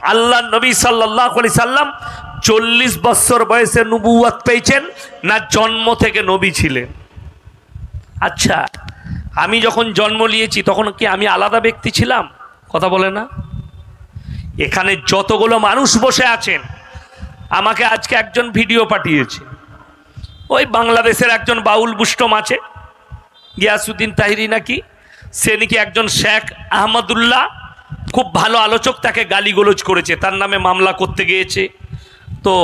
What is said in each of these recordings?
আল্লাহ নবী সাল্লাল্লাহু আলাইহি সাল্লাম 40 বছর বয়সে নবুয়ত পেয়েছেন না জন্ম থেকে নবী ছিলেন? আচ্ছা, আমি যখন জন্ম নিয়েছি তখন কি আমি আলাদা ব্যক্তি ছিলাম? কথা বলে না। এখানে যতগুলো মানুষ বসে আছেন, আমাকে আজকে একজন ভিডিও পাঠিয়েছে, ওই বাংলাদেশের একজন বাউল বুষ্টম আছে গিয়াসউদ্দিন তাহিরি নাকি, সে নাকি একজন শেখ আহমদুল্লাহ, খুব ভালো আলোচক, তাকে গালিগোলজ করেছে, তার নামে মামলা করতে গিয়েছে। তো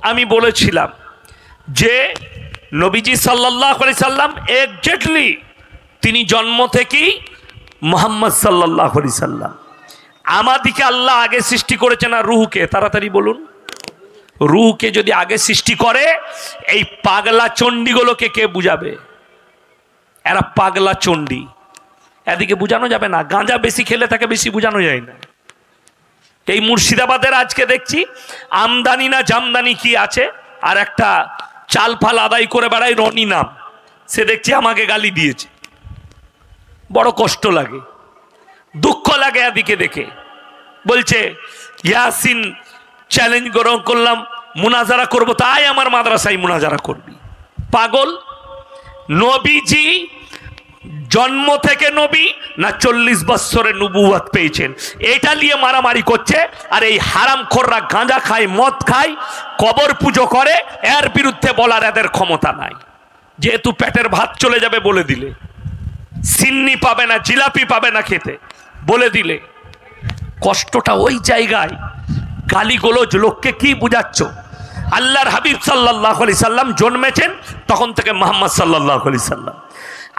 আমি বলেছিলাম যে নবীজি সাল্লাল্লাহু আলাইহি সাল্লাম এক্স্যাক্টলি তিনি জন্ম থেকেই মুহাম্মদ সাল্লাল্লাহু আলাইহি সাল্লাম। আমাদিকে আল্লাহ আগে সৃষ্টি করেছে না রূহকে? তাড়াতাড়ি বলুন। রূহকে যদি আগে সৃষ্টি করে, এই পাগলা চণ্ডীগুলোকে কে বুঝাবে? এরা পাগলা চণ্ডী, এদিকে বুঝানো যাবে না। গাঁজা বেশি খেলে তাকে বেশি বুঝানো যায় না। এই মুর্শিদাবাদের আজকে দেখছি আমদানি না জামদানি কি আছে, আর একটা চাল ফাল আদায় করে বেড়ায় রনি নাম, সে দেখছি আমাকে গালি দিয়েছে। বড় কষ্ট লাগে, দুঃখ লাগে এদিকে দেখে। বলছে ইয়াসিন চ্যালেঞ্জ গ্রহণ করলাম, মুনাজারা করব, তাই আমার মাদ্রাসায় মুনাজারা করবি। পাগল। নবীজি জন্ম থেকে নবী না 40 বছরে নবুয়ত পেয়েছেন, এটা নিয়ে মারামারি করছে। আর এই হারামখোররা গাঁজা খায়, মদ খায়, কবর পুজো করে, এর বিরুদ্ধে বলার এদের ক্ষমতা নাই। যেহেতু পেটের ভাত চলে যাবে বলে দিলে, সিন্নি পাবে না, জিলাপি পাবে না খেতে বলে দিলে, কষ্টটা ওই জায়গায়। গালিগোলজ লোককে কি বুঝাচ্ছ? আল্লাহর হাবিব সাল্লাল্লাহু আলাইহি সাল্লাম জন্মেছেন তখন থেকে মুহাম্মদ সাল্লাল্লাহু আলাইহি সাল্লাম।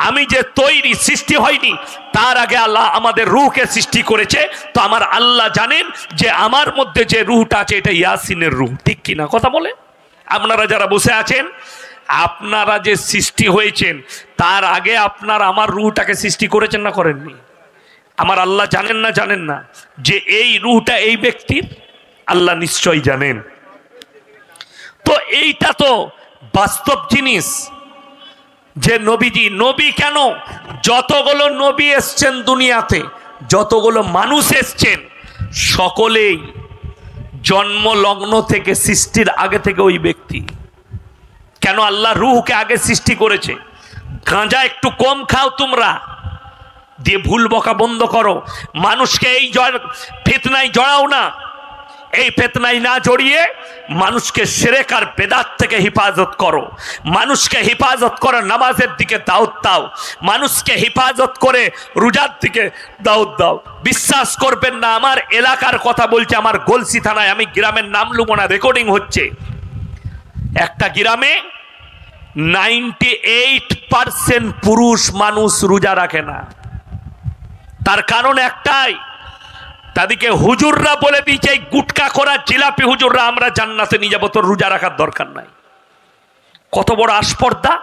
আমি যে তৈরি, সৃষ্টি হয়নি, তার আগে আল্লাহ আমাদের রূহকে সৃষ্টি করেছে। তো আমার আল্লাহ জানেন যে আমার মধ্যে যে রূহটা আছে এটা ইয়াসিনের রূহ, ঠিক কিনা কথা বলে? আপনারা যারা বসে আছেন, আপনারা যে সৃষ্টি হয়েছেন তার আগে আপনার আমার রূহটাকে সৃষ্টি করেছেন না করেননি? আমার আল্লাহ জানেন না? জানেন না যে এই রূহটা এই ব্যক্তির? আল্লাহ নিশ্চয়ই জানেন। তো এইটা তো বাস্তব জিনিস যে নবীজি, নবী কেন, যতগুলো নবী এসছেন দুনিয়াতে, যতগুলো মানুষ এসছেন, সকলেই জন্ম লগ্ন থেকে, সৃষ্টির আগে থেকে ওই ব্যক্তি। কেন আল্লাহ রূহকে আগে সৃষ্টি করেছে? গাঁজা একটু কম খাও তোমরা, দিয়ে ভুল বকা বন্ধ করো। মানুষকে এই ফিতনায় জড়াও না। এই ফিতনায় না জড়িয়ে মানুষকে শিরক আর বেদাত থেকে হেফাজত করো। মানুষকে হেফাজত করো, নামাজের দিকে দাওয়াত দাও। মানুষকে হেফাজত করে রোজার দিকে দাওয়াত দাও। বিশ্বাস করবেন না, আমার এলাকার কথা বলছে, আমার গলসি থানায়, আমি গ্রামের নাম লুব না, রেকর্ডিং হচ্ছে। একটা গ্রামে 98% পুরুষ মানুষ রোজা রাখে না। তার কারণ একটাই, তাদেরকে হুজুররা বলে দিয়েছে, এই গুটকা করা জিলাপি হুজুররা আমরা জান্নাতে নিয়ে যাবো, তোর রোজা রাখার দরকার নাই। কত বড় আস্পর্ধা!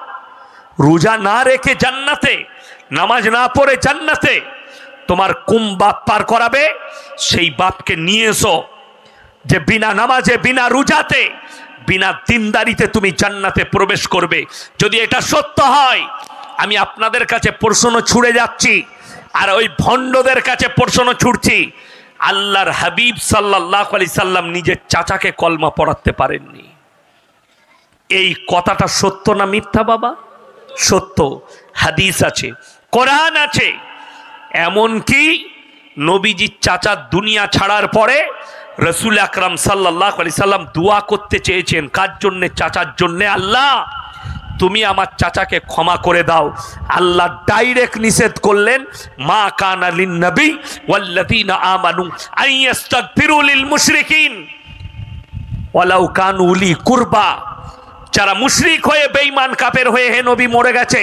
রোজা না রেখে জান্নাতে, নামাজ না পড়ে জান্নাতে। তোমার কুম বাপ পার করাবে, সেই বাপকে নিয়ে এসো যে বিনা নামাজে, বিনা রোজাতে, বিনা দিনদারিতে তুমি জান্নাতে প্রবেশ করবে। যদি এটা সত্য হয়, আমি আপনাদের কাছে প্রশ্ন ছুড়ে যাচ্ছি, আর ওই ভণ্ডদের কাছে প্রশ্ন ছুড়ছি। আল্লাহর হাবিব সাল্লাল্লাহু আলাইহি সাল্লাম নিজের চাচাকে কলমা পড়াতে পারেননি। এই কথাটা সত্য না মিথ্যা বাবা? সত্য। হাদিস আছে, কোরআন আছে। এমনকি নবীজির চাচা দুনিয়া ছাড়ার পরে রাসূল আকরাম সাল্লাল্লাহু আলাইহি সাল্লাম দোয়া করতে চেয়েছেন, কার জন্যে? চাচার জন্যে। আল্লাহ তুমি আমার চাচাকে ক্ষমা করে দাও। আল্লাহ ডাইরেক্ট নিষেধ করলেন, মা কানা লিন নবী ওয়াল্লাযীনা আমানু আইয়াস্তাগফিরু লিল মুশরিকিন ওয়ালাউ কানু উলি কুরবা। যারা মুশরিক হয়ে, বেঈমান কাফের হয়ে হে নবী মরে গেছে,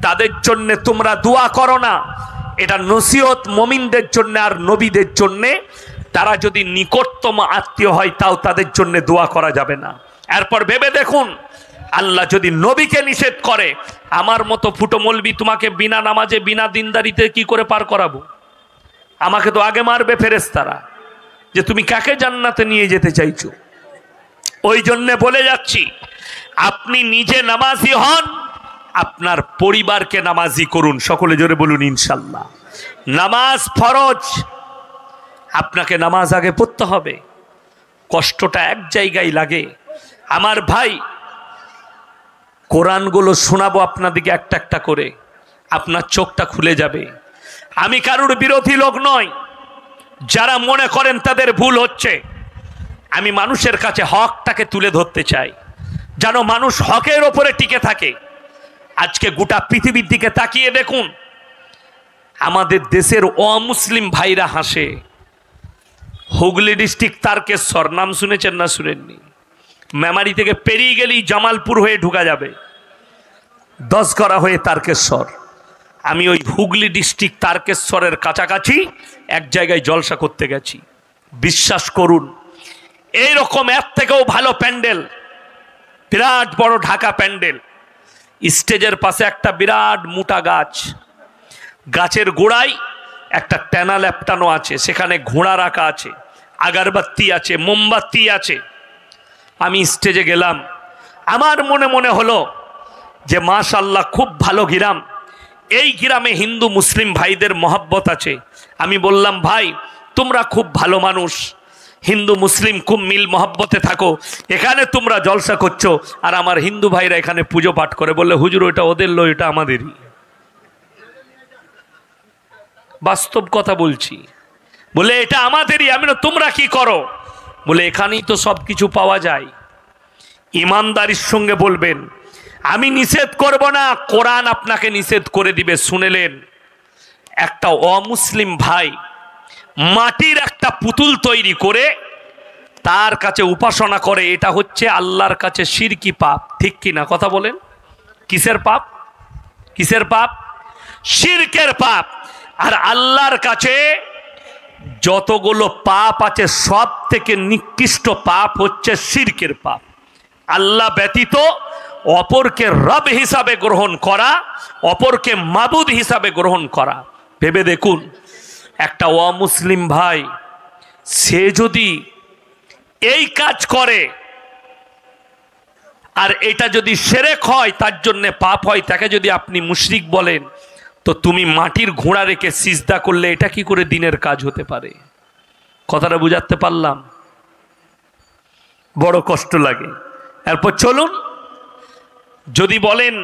তাদের জন্য তোমরা দোয়া করো না। এটা নসিহত মুমিনদের জন্য আর নবীদের জন্য। তারা যদি নিকটতম আত্মীয় হয় তাও তাদের জন্য দোয়া করা যাবে না। এরপর ভেবে দেখুন, আল্লাহ যদি নবীকে নিষেধ করে, আমার মতো ফুটো মৌলবি তোমাকে বিনা নামাজে, বিনা দিনদারিতে কি করে পার করাবো? আমাকে তো আগে মারবে ফেরেশতারা যে তুমি কাকে জান্নাতে নিয়ে যেতে চাইছো। ওই জন্যে বলে যাচ্ছি, আপনি নিজে নামাজি হন, আপনার পরিবারকে নামাজি করুন। সকলে জোরে বলুন ইনশাল্লাহ। নামাজ ফরজ। আপনাকে নামাজ আগে পড়তে হবে। কষ্টটা এক জায়গায় লাগে। আমার ভাই, কোরআনগুলো শোনাবো আপনাদেরকে একটা একটা করে, আপনার চোখটা খুলে যাবে। আমি কারোর বিরোধী লোক নয়, যারা মনে করেন তাদের ভুল হচ্ছে। আমি মানুষের কাছে হকটাকে তুলে ধরতে চাই, যেন মানুষ হকের ওপরে টিকে থাকে। আজকে গোটা পৃথিবীর দিকে তাকিয়ে দেখুন, আমাদের দেশের অমুসলিম ভাইরা হাসে। হুগলি ডিস্ট্রিক্ট তারকেশ্বর, নাম শুনেছেন না শুনেননি? মেমারি থেকে পেরিয়ে গেলেই জামালপুর হয়ে ঢুকা যাবে, 10 গড়া হয়ে তারকেশ্বর। আমি ওই হুগলি ডিস্ট্রিক্ট তারকেশ্বরের কাছাকাছি এক জায়গায় জলসা করতে গেছি। বিশ্বাস করুন, এইরকম এর থেকেও ভালো প্যান্ডেল, বিরাট বড় ঢাকা প্যান্ডেল। স্টেজের পাশে একটা বিরাট মোটা গাছ, গাছের গোড়ায় একটা ট্যানা ল্যাপটানো আছে, সেখানে ঘোড়া রাখা আছে, আগরবাতি আছে, মোমবাতি আছে। আমি স্টেজে গেলাম, আমার মনে মনে হলো যে মাশাআল্লাহ, খুব ভালো গ্রাম, এই গ্রামে হিন্দু মুসলিম ভাইদের মহব্বত আছে। আমি বললাম, ভাই তোমরা খুব ভালো মানুষ, হিন্দু মুসলিম খুব মিল মহব্বতে থাকো, এখানে তোমরা জলসা করছো, আর আমার হিন্দু ভাইরা এখানে পুজো পাঠ করে। বললে, হুজুর ওইটা ওদের লো, এটা আমাদেরই। বাস্তব কথা বলছি। বলে, এটা আমাদেরই। আমি না, তোমরা কি করো? বলে, এখানেই তো সব কিছু পাওয়া যায়। ইমানদারির সঙ্গে বলবেন, আমি নিষেধ করব না, কোরআন আপনাকে নিষেধ করে দিবে। শুনেলেন, একটা অমুসলিম ভাই মাটির একটা পুতুল তৈরি করে তার কাছে উপাসনা করে। এটা হচ্ছে আল্লাহর কাছে শিরকি পাপ, ঠিক কি না? কথা বলেন, কিসের পাপ? কিসের পাপ? শিরকের পাপ। আর আল্লাহর কাছে যতগুলো পাপ আছে, সব থেকে নিকৃষ্ট পাপ হচ্ছে শিরকের পাপ। আল্লাহ ব্যতীত অপরকে রব হিসাবে গ্রহণ করা, অপরকে মাবুদ হিসাবে গ্রহণ করা। ভেবে দেখুন, একটা অমুসলিম ভাই সে যদি এই কাজ করে, আর এটা যদি শিরক হয়, তার জন্য পাপ হয়, তাকে যদি আপনি মুশরিক বলেন, তো তুমি মাটির ঘোড়া রেখে সিজদা করলে এটা কি করে দিনের কাজ হতে পারে? কথাটা বুঝাতে পারলাম? বড় কষ্ট লাগে। এরপর চলুন, যদি বলেন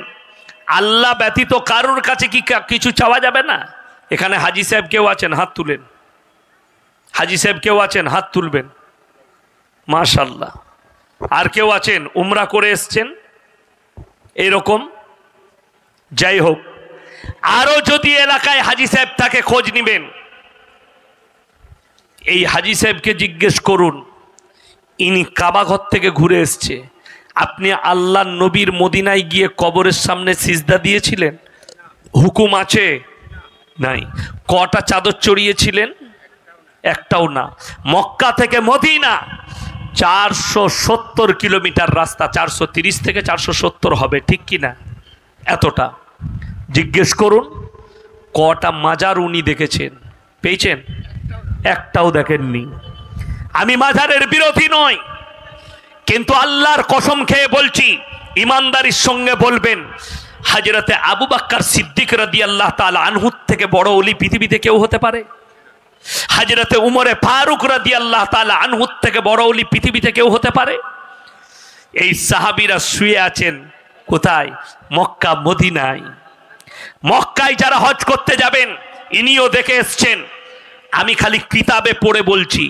আল্লাহ ব্যতীত কারোর কাছে কি কিছু চাওয়া যাবে না? এখানে হাজি সাহেব কেউ আছেন, হাত তুলেন। হাজি সাহেব কেউ আছেন, হাত তুলবেন। মাশাআল্লাহ। আর কেউ আছেন উমরা করে এসছেন এরকম? যাই হোক, আরো যদি এলাকায় হাজি সাহেব তাকে খোঁজ নিবেন, এই হাজি সাহেবকে জিজ্ঞেস করুন, ইনি কাবা ঘর থেকে ঘুরে এসছে। আপনি আল্লাহ নবীর মদিনায় গিয়ে কবরের সামনে সিজদা দিয়েছিলেন? হুকুম আছে? নাই। কটা চাদর চড়িয়েছিলেন? একটাও না। মক্কা থেকে মদিনা 470 কিলোমিটার রাস্তা, 430 থেকে 470 হবে, ঠিক কি না? এতটা। জিজ্ঞেস করুন কটা মাজার উনি দেখেছেন? পেয়েছেন? একটাও দেখেননি। আমি মাজারের বিরোধী নয়, কিন্তু আল্লাহর কসম খেয়ে বলছি, ইমানদারির সঙ্গে বলবেন, হযরতে আবু বকর সিদ্দিক রাদিয়াল্লাহু তাআলা আনহু থেকে বড় ওলি পৃথিবীতে কেউ হতে পারে? হযরতে উমরে ফারুক রাদিয়াল্লাহু তাআলা আনহু থেকে বড় ওলি পৃথিবীতে কেউ হতে পারে? এই সাহাবীরা শুয়ে আছেন কোথায়? মক্কা মদিনায়। মক্কায় যারা হজ করতে যাবেন, ইনিও দেখে এসছেন। আমি খালি কিতাবে পড়ে বলছি,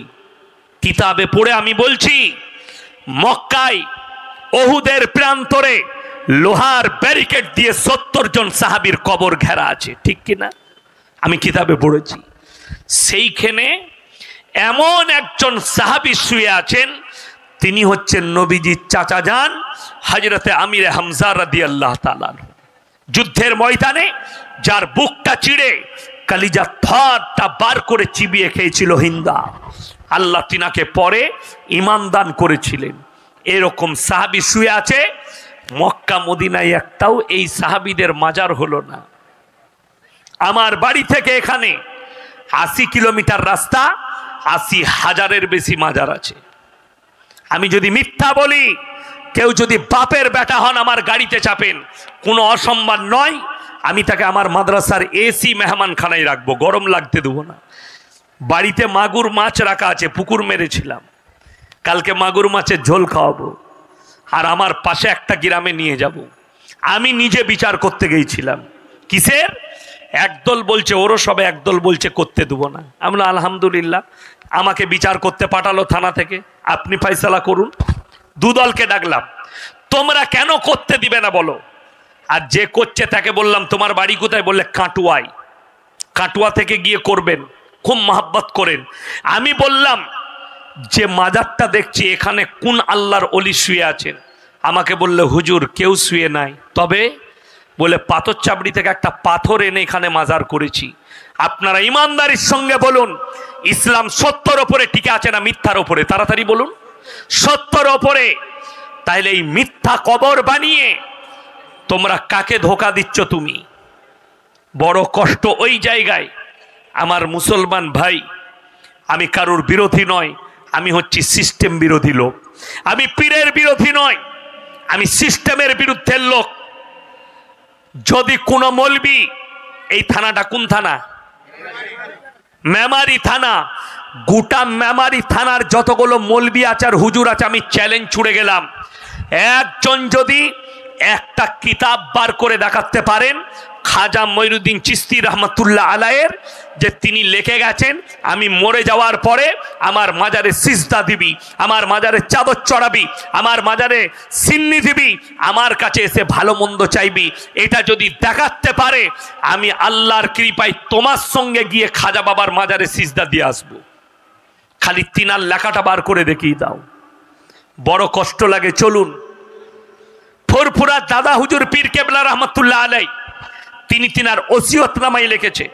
কিতাবে পড়ে আমি বলছি, মক্কায় ওহুদের প্রান্তরে লোহার ব্যারিকেড দিয়ে 70 জন সাহাবীর কবর ঘেরা আছে, ঠিক কিনা? আমি কিতাবে পড়েছি। সেইখানে এমন একজন সাহাবী শুয়ে আছেন, তিনি হচ্ছেন নবীজির চাচা যান হযরতে আমিরে হামজা রাদিয়াল্লাহু তাআলা। যুদ্ধের ময়দানে যার বুকটা চিড়ে কালিজা থরটা বার করে চিবিয়ে খেয়েছিল হিন্দা, আল্লাহ তিনাকে পরে ঈমান দান করেছিলেন। এরকম সাহাবী শুয়ে আছে মক্কা মদিনায়, একটাও এই সাহাবীদের মাজার হলো না। আমার বাড়ি থেকে এখানে 80 কিলোমিটার রাস্তা, 80,000-এর বেশি মাজার আছে। আমি যদি মিথ্যা বলি, কেউ যদি বাপের বেটা হন আমার গাড়িতে চাপেন, কোনো অসম্মান নয়। আমি তাকে আমার মাদ্রাসার এসি মেহমানখানায় রাখবো, গরম লাগতে দেবো না। বাড়িতে মাগুর মাছ রাখা আছে, পুকুর মেরেছিলাম, কালকে মাগুর মাছের ঝোল খাওয়াবো, আর আমার পাশে একটা গ্রামে নিয়ে যাব। আমি নিজে বিচার করতে গিয়েছিলাম। কিসের? একদল বলছে ওরও সবে, একদল বলছে করতে দেবো না। আমরা আলহামদুলিল্লাহ, আমাকে বিচার করতে পাঠালো থানা থেকে, আপনি ফয়সালা করুন। দুদলকে ডাকলাম, তোমরা কেন করতে দিবে না বলো। আর যে করছে তাকে বললাম তোমার বাড়ি কোথায়? বললে কাটুয়ায়। কাটুয়া থেকে গিয়ে করবেন, খুব মহব্বত করেন। আমি বললাম যে মাজারটা দেখছি এখানে কোন আল্লাহর ওলি শুয়ে আছেন? আমাকে বললে হুজুর কেউ শুয়ে নাই, তবে বলে পাথর চাবড়ি থেকে একটা পাথর এনে এখানে মাজার করেছি। আপনারা ইমানদারির সঙ্গে বলুন, ইসলাম সত্যর ওপরে টিকে আছে না মিথ্যার ওপরে? তাড়াতাড়ি বলুন। সত্যর ওপরে। তাইলে এই মিথ্যা কবর বানিয়ে তোমরা কাকে ধোকা দিচ্ছ? তুমি বড় কষ্ট ওই জায়গায়। আমার মুসলমান ভাই, আমি কারুর বিরোধী নয়, আমি হচ্ছি সিস্টেম বিরোধী লোক। আমি পীরের বিরোধী নয়, আমি সিস্টেমের বিরুদ্ধের লোক। যদি কোনো মৌলবি, এই থানাটা কোন থানা? মেমারি থানা। গোটা মেমারি থানার যতগুলো মৌলবি আছে আর হুজুর আছে, আমি চ্যালেঞ্জ ছুড়ে গেলাম, একজন যদি একটা কিতাব বার করে দেখাতে পারেন খাজা মঈনুদ্দিন চিশতি রহমতুল্লাহ আলাইয়ের, যে তিনি লিখে গেছেন আমি মরে যাওয়ার পরে আমার মাজারে সিজদা দিবি, আমার মাজারে চাদর চড়াবি, আমার মাজারে সিন্নি দিবি, আমার কাছে এসে ভালো মন্দ চাইবি, এটা যদি দেখাতে পারে আমি আল্লাহর কৃপায় তোমার সঙ্গে গিয়ে খাজা বাবার মাজারে সিজদা দিয়ে আসবো। খালি তিনার লেখাটা বার করে দেখিয়ে দাও। বড় কষ্ট লাগে। চলুন, ফুরফুরা দাদা হুজুর পীর কেবলা রহমতুল্লাহ আলাই, তিনি তিনার ওসিয়ত নামাই লিখেছে।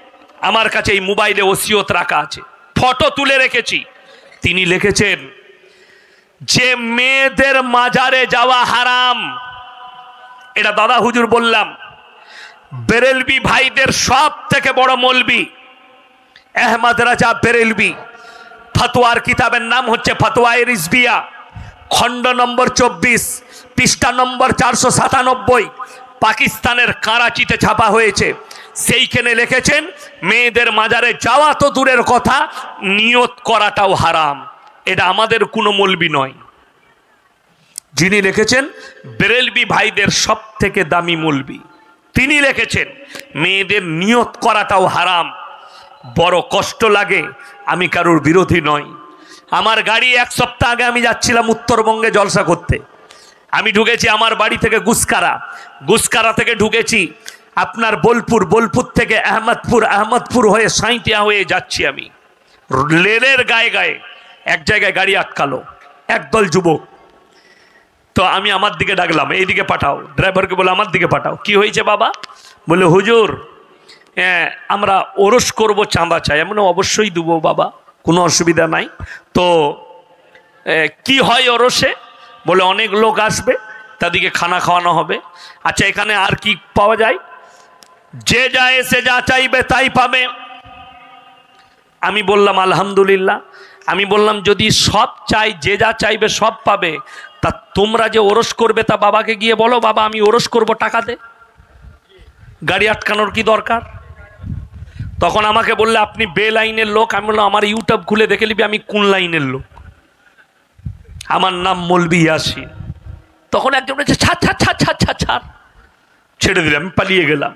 আমার কাছে এই মোবাইলে ওসিয়ত রাখা আছে, ফটো তুলে রেখেছি। তিনি লিখেছেন যে মেয়েদের মাজারে যাওয়া হারাম। এটা দাদা হুজুর বললাম। বেরেলবি ভাইদের সব থেকে বড় মৌলবি আহমদ রাজা বেরেলবি, ফতোয়ার কিতাবের নাম হচ্ছে ফতোয়ায়ে রিজভিয়া, খণ্ড নম্বর 24, পৃষ্ঠা নম্বর 497, পাকিস্তানের করাচিতে ছাপা হয়েছে। সেইখানে লিখেছেন মেয়েদের মাজারে যাওয়া তো দূরের কথা, নিয়ত করাটাও হারাম। এটা আমাদের কোনো মৌলবি নয়। যিনি লিখেছেন বেরেলবি ভাইদের সব থেকে দামি মৌলবি, তিনি লিখেছেন মেয়েদের নিয়ত করাটাও হারাম। বড় কষ্ট লাগে। আমি কারোর বিরোধী নই। আমার গাড়ি এক সপ্তাহ আগে আমি যাচ্ছিলাম উত্তরবঙ্গে জলসা করতে। আমি ঢুকেছি আমার বাড়ি থেকে গুসকারা, গুসকারা থেকে ঢুকেছি আপনার বোলপুর, বোলপুর থেকে আহমদপুর, আহমদপুর হয়ে সাঁইটিয়া হয়ে যাচ্ছি। আমি লেনের গায়ে গায়ে এক জায়গায় গাড়ি আটকালো একদল যুবক। তো আমি আমার দিকে ডাকলাম, এইদিকে পাঠাও। ড্রাইভারকে বলে আমার দিকে পাঠাও। কি হয়েছে বাবা? বলে হুজুর আমরা ওরস করব, চাঁদা চাই। এমন অবশ্যই দেবো বাবা, কোনো অসুবিধা নাই। তো কি হয় ওরসে? বলে অনেক লোক আসবে, তাদেরকে খানা খাওয়ানো হবে। আচ্ছা এখানে আর কি পাওয়া যায়? যে যা এসে যা চাইবে তাই পাবে। আমি বললাম আলহামদুলিল্লাহ। আমি বললাম যদি সব চাই, যে যা চাইবে সব পাবে, তা তোমরা যে ওরস করবে তা বাবাকে গিয়ে বলো বাবা আমি ওরস করব, টাকা দে, গাড়ি আটকানোর কি দরকার? তখন আমাকে বললে আপনি বে লাইনের লোক। আমি বললাম আমার ইউটিউব খুলে দেখে নিবি আমি কোন লাইনের লোক, আমার নাম মৌলবি ইয়াসিন। তখন একজন বলেছে ছাড় ছাড় ছাড় ছাড় ছাড় ছাড়, ছেড়ে দিলাম, আমি পালিয়ে গেলাম।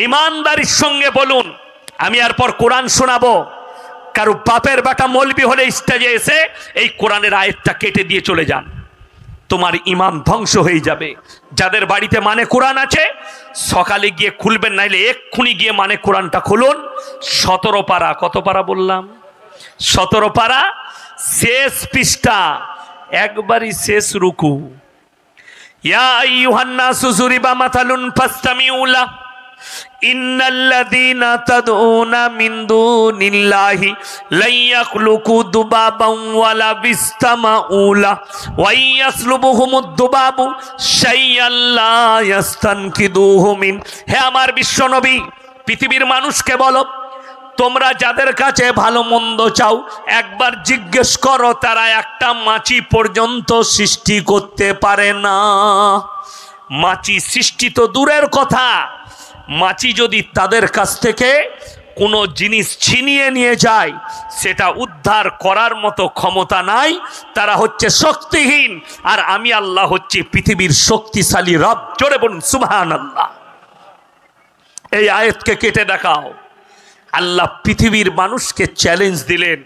ইমানদারির সঙ্গে বলুন, আমি এরপর কোরআন শোনাবো। কারো বাপের বেটা মৌলবি হলে স্টেজে এসে এই কোরআনের আয়াতটা কেটে দিয়ে চলে যান, তোমার ইমান ধ্বংস হয়ে যাবে। যাদের বাড়িতে মানে কোরআন আছে সকালে গিয়ে খুলবেন, নাইলে এক্ষুনি গিয়ে মানে কোরআনটা খুলুন। 17 পারা, কত পারা বললাম? 17 পারা, শেষ পৃষ্ঠা, একবারই শেষ রুকু। ইয়া আইয়ুহান নাসু যুরিবা মাতালুন ফাসতামিউ লাহু ইন্নাল্লাযীনা তাদউনা মিন দুনিল্লাহি লা ইয়াখলুকু দুবাবান ওয়ালা বিসতামাউ লাহু ওয়া ইয়াসলুবুহুমুদ দুবাবু শাইআন লা ইস্তানকিদুহু মিন। হে আমার বিশ্বনবী, পৃথিবীর মানুষকে বলো তোমরা যাদের কাছে ভালো মন্দ চাও একবার জিজ্ঞেস করো, তারা একটা মাছি পর্যন্ত সৃষ্টি করতে পারে না। মাছি সৃষ্টি তো দূরের কথা, মাছি যদি তাদের কাছ থেকে কোনো জিনিস ছিনিয়ে নিয়ে যায়, সেটা উদ্ধার করার মতো ক্ষমতা নাই। তারা হচ্ছে শক্তিহীন, আর আমি আল্লাহ হচ্ছে পৃথিবীর শক্তিশালী রব। জোরে বলুন সুবহানাল্লাহ। এই আয়াতকে কেটে দেখাও। আল্লাহ পৃথিবীর মানুষকে চ্যালেঞ্জ দিলেন,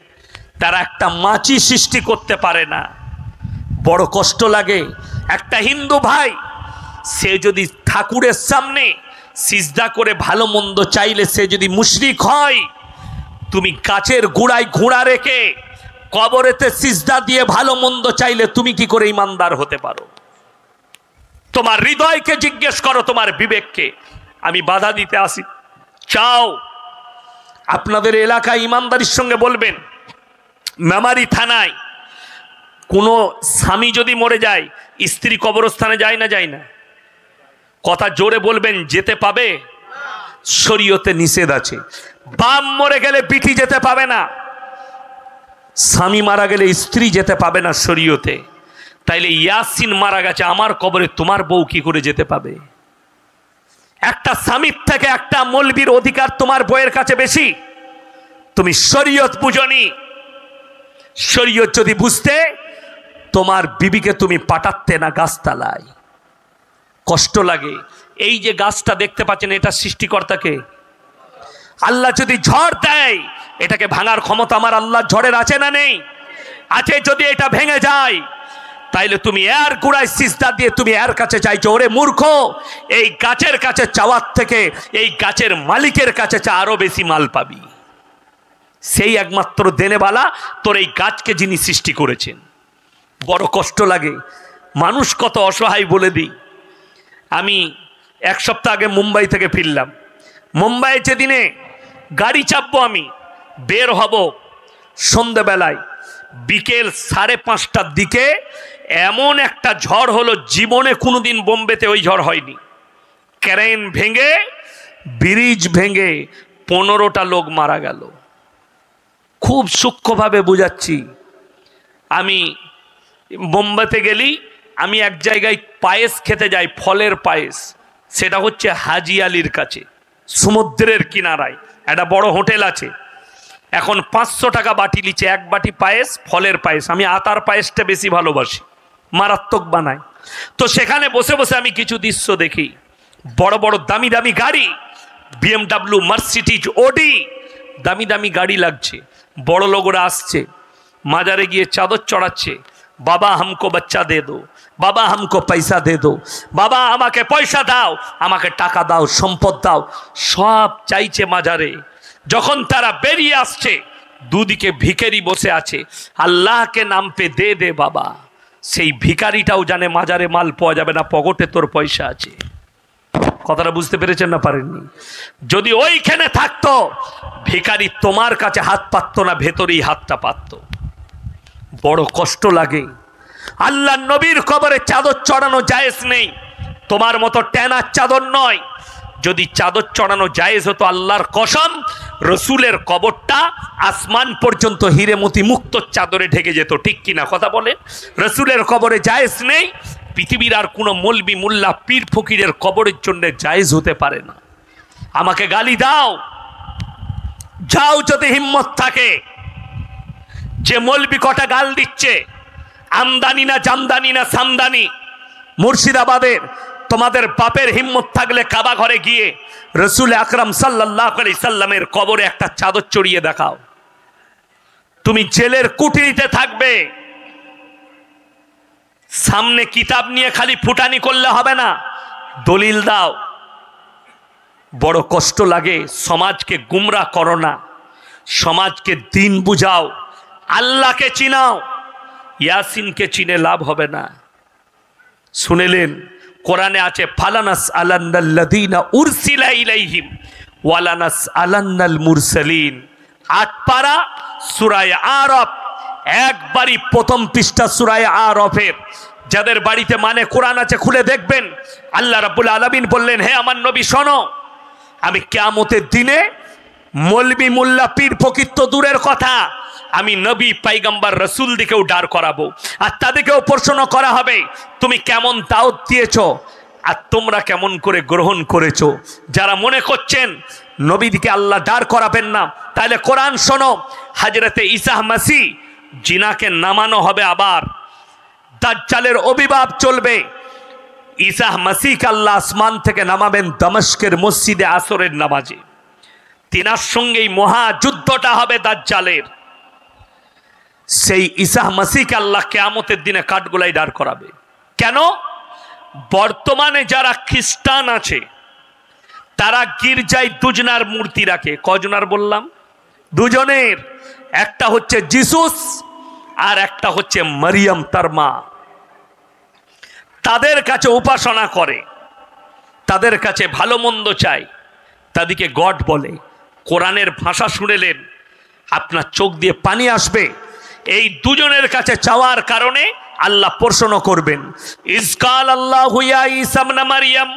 তারা একটা মাছি সৃষ্টি করতে পারে না। বড় কষ্ট লাগে। একটা হিন্দু ভাই, সে যদি ঠাকুরের সামনে সিজদা করে ভালো মন্দ চাইলে, সে যদি মুশরিক হয়, তুমি গাছের গোড়ায় ঘোড়া রেখে কবরেতে সিজদা দিয়ে ভালো মন্দ চাইলে তুমি কি করে ইমানদার হতে পারো? তোমার হৃদয়কে জিজ্ঞেস করো, তোমার বিবেককে। আমি বাধা দিতে আসি চাও, আপনাদের এলাকায় ইমানদারির সঙ্গে বলবেন, মেমারি থানায় কোনো স্বামী যদি মরে যায়, স্ত্রী কবরস্থানে যায় না যায় না? কথা জোরে বলবেন, যেতে পাবে? শরীয়তে নিষেধ আছে। বাপ মরে গেলে বিটি যেতে পাবে না, স্বামী মারা গেলে স্ত্রী যেতে পাবে না শরীয়তে। তাইলে ইয়াসিন মারা গেছে, আমার কবরে তোমার বউ কি করে যেতে পাবে? একটা স্বামীর থেকে একটা মৌলবীর অধিকার তোমার বউয়ের কাছে বেশি। তুমি শরীয়ত বুঝনি। শরীয়ত যদি বুঝতে, তোমার বিবিকে তুমি পাঠাতে না গাছতলায়। কষ্ট লাগে। এই যে গাছটা দেখতে পাচ্ছেন, এটা সৃষ্টিকর্তাকে। আল্লাহ যদি ঝড় দেয়, এটাকে ভাঙার ক্ষমতা আমার আল্লাহ ঝড়ের আছে না নেই? আছে। যদি এটা ভেঙে যায়, তাইলে তুমি এর গোড়ায় সিজদা দিয়ে তুমি এর কাছে চাইছো। ওরে মূর্খ, এই গাছের কাছে চাওয়ার থেকে এই গাছের মালিকের কাছে চা, আরো বেশি মাল পাবি। সেই একমাত্র দেনেওয়ালা তোর এই গাছকে যিনি সৃষ্টি করেছেন। বড় কষ্ট লাগে। মানুষ কত অসহায় বলে দিই। আমি এক সপ্তাহ আগে মুম্বাই থেকে ফিরলাম। মুম্বাইয়ে যেদিনে গাড়ি চাপবো, আমি বের হব সন্ধ্যেবেলায়, বিকেল 5:30টার দিকে এমন একটা ঝড় হলো, জীবনে কোনোদিন বোম্বেতে ওই ঝড় হয়নি। ক্রেন ভেঙে, ব্রিজ ভেঙে 15টা লোক মারা গেল। খুব সূক্ষ্মভাবে বুঝাচ্ছি। আমি বোম্বেতে গেলি, আমি এক জায়গায় পায়েস খেতে যাই, ফলের পায়েস। সেটা হচ্ছে হাজি আলীর কাছে, সমুদ্রের কিনারায় একটা বড় হোটেল আছে। এখন 500 টাকা বাটি নিচ্ছে এক বাটি পায়েস, ফলের পায়েস। আমি আতার পায়েসটা বেশি ভালোবাসি, মারাত্মক বানাই। তো সেখানে বসে বসে আমি কিছু দৃশ্য দেখি। বড় বড় দামি দামি গাড়ি, BMW, মার্সিডিজ, অডি, দামি দামি গাড়ি লাগছে। বড় লোকরা আসছে, মাজারে গিয়ে চাদর চড়াচ্ছে। বাবা হামকো বাচ্চা দে দো, বাবা হামকো পয়সা দে দো, বাবা আমাকে পয়সা দাও, আমাকে টাকা দাও, সম্পদ দাও, সব চাইছে মাজারে। যখন তারা বেরিয়ে আসছে, দুদিকে ভিখারি বসে আছে। আল্লাহকে নাম পে দে দে বাবা। সেই ভিখারিটাও জানে মাজারে মাল পাওয়া যাবে না, পকেটে তোর পয়সা আছে। কথাটা বুঝতে পেরেছেন না পারেননি? যদি ওইখানে থাকতো, ভিখারি তোমার কাছে হাত পাততো না, ভেতরেই হাতটা পাততো। বড় কষ্ট লাগে। আল্লাহ নবীর কবরে চাদর চড়ানো জায়েজ নেই, তোমার মতো টেনার চাদর নয়। যদি চাদর চড়ানো জায়েজ হতো, আল্লাহর কসম, রসুলের কবরটা আসমান পর্যন্ত হিরে মতি মুক্ত চাদরে ঢেকে যেত। ঠিক কিনা কথা বলে? রসুলের কবরে জায়েজ নেই। পৃথিবীর আর কোনো মৌলবি, মোল্লা, পীর ফকিরের কবরের জন্য জায়েজ হতে পারে না। আমাকে গালি দাও, যাও যদি হিম্মত থাকে। যে মৌলবি কটা গাল দিচ্ছে, আমদানি না জামদানি না সামদানি, মুর্শিদাবাদের, তোমাদের বাপের হিম্মত থাকলে কাবা ঘরে গিয়ে রসুল আকরাম সাল্লাল্লাহু আলাইহি সাল্লামের কবরে একটা চাদর চড়িয়ে দেখাও। তুমি জেলের কুঠরিতে থাকবে, সামনে কিতাব নিয়ে খালি ফুটানি করলে হবে না, দলিল দাও। বড় কষ্ট লাগে। সমাজকে গুমরা করো না, সমাজকে দিন বুঝাও, আল্লাহকে চিনাও। ইয়াসিনকে চিনে লাভ হবে না। শুনেলেন কোরআনে আছে, ফালানাস আলান্নাল্লাযীনা উরসিলা ইলাইহিম ওয়ালানাস আলান্নাল মুরসালিন। 8 পারা সূরা আরাফ, একবারই প্রথম পৃষ্ঠা সূরা আরাফের। যাদের বাড়িতে মানে কোরআন আছে খুলে দেখবেন। আল্লাহ রাব্বুল আলামিন বললেন, হে আমার নবী শোনো, আমি কিয়ামতের দিনে মৌলবি, মোল্লা, পীর ফকির তো দূরের কথা, আমি নবী, পয়গম্বর, রসুল দিকেও দাঁড় করাবো, আর তাদেরকেও প্রশ্ন করা হবে, তুমি কেমন দাওয়াত দিয়েছো আর তোমরা কেমন করে গ্রহণ করেছো। যারা মনে করছেন নবীদিকে আল্লাহ দাঁড় করাবেন না। তাহলে কোরআন শোনো, হযরতে ঈসা মাসিহ জিনাকে নামানো হবে, আবার দাজ্জালের অভিভাব চলবে। ঈসা মাসিহকে আল্লাহ আসমান থেকে নামাবেন দমস্কের মসজিদে আসরের নামাজে। তিনার সঙ্গেই মহাযুদ্ধটা হবে দাজ্জালের। সেই ঈসা মাসিহকে আল্লাহ কিয়ামতের দিনে কাঠগোলায় দাঁড় করাবে। কেন? বর্তমানে যারা খ্রিস্টান আছে তারা গির্জায় দুজনার মূর্তি রাখে। কজনার বললাম? দুজনের। একটা হচ্ছে যিশুস আর একটা হচ্ছে মারিয়াম তার মা। তাদের কাছে উপাসনা করে, তাদের কাছে ভালো মন্দ চাই, তাদেরকে গড বলে। কোরআনের ভাষা শুনেলেন আপনার চোখ দিয়ে পানি আসবে। এই দুজনের কাছে চাওয়ার কারণে আল্লাহ প্রশ্ন করবেন, ইসকাল আল্লাহু ইয়া ঈসা ইবনে মারইয়াম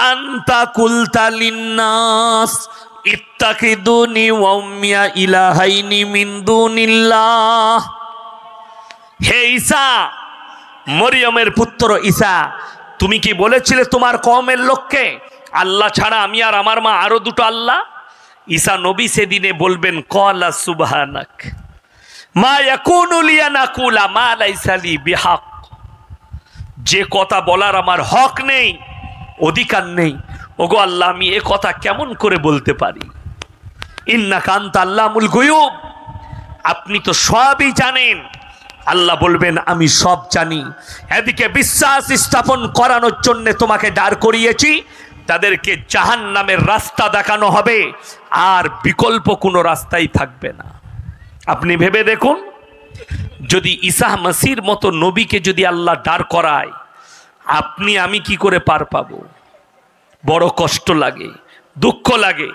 আনতা কুলতা লিন্নাস ইত্তাখিদুনি ওয়া উম্মিয়া ইলাহাইনি মিন দুনিল্লাহ। হে ঈসা, মরিয়মের পুত্র ঈসা, তুমি কি বলেছিলে তোমার কওমের লোককে আল্লাহ ছাড়া আমি আর আমার মা আরো দুটো আল্লাহ? ঈসা নবী সেদিনে বলবেন, ক্বালা সুবহানাক মা ইয়াকুনু লি আন আকুলা মা লাইসা লি বিহক। যে কথা বলার আমার হক নেই, অধিকার নেই, ওগো আল্লাহ আমি এ কথা কেমন করে বলতে পারি? ইন্নাকা আনতা আল্লামুল গুয়ুব, আপনি তো সবই জানেন। আল্লাহ বলবেন আমি সব জানি। এদিকে বিশ্বাস স্থাপন করানোর জন্য তোমাকে দাঁড় করিয়েছি, তাদেরকে জাহান্নামের রাস্তা দেখানো হবে, আর বিকল্প কোনো রাস্তাই থাকবে না। আপনি ভেবে দেখুন, যদি ঈসা মাসিহর মতো নবীকে যদি আল্লাহ দাঁড় করায়, আপনি আমি কি করে পার পাবো? বড় কষ্ট লাগে, দুঃখ লাগে।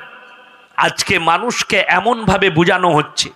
আজকে মানুষকে এমনভাবে বোঝানো হচ্ছে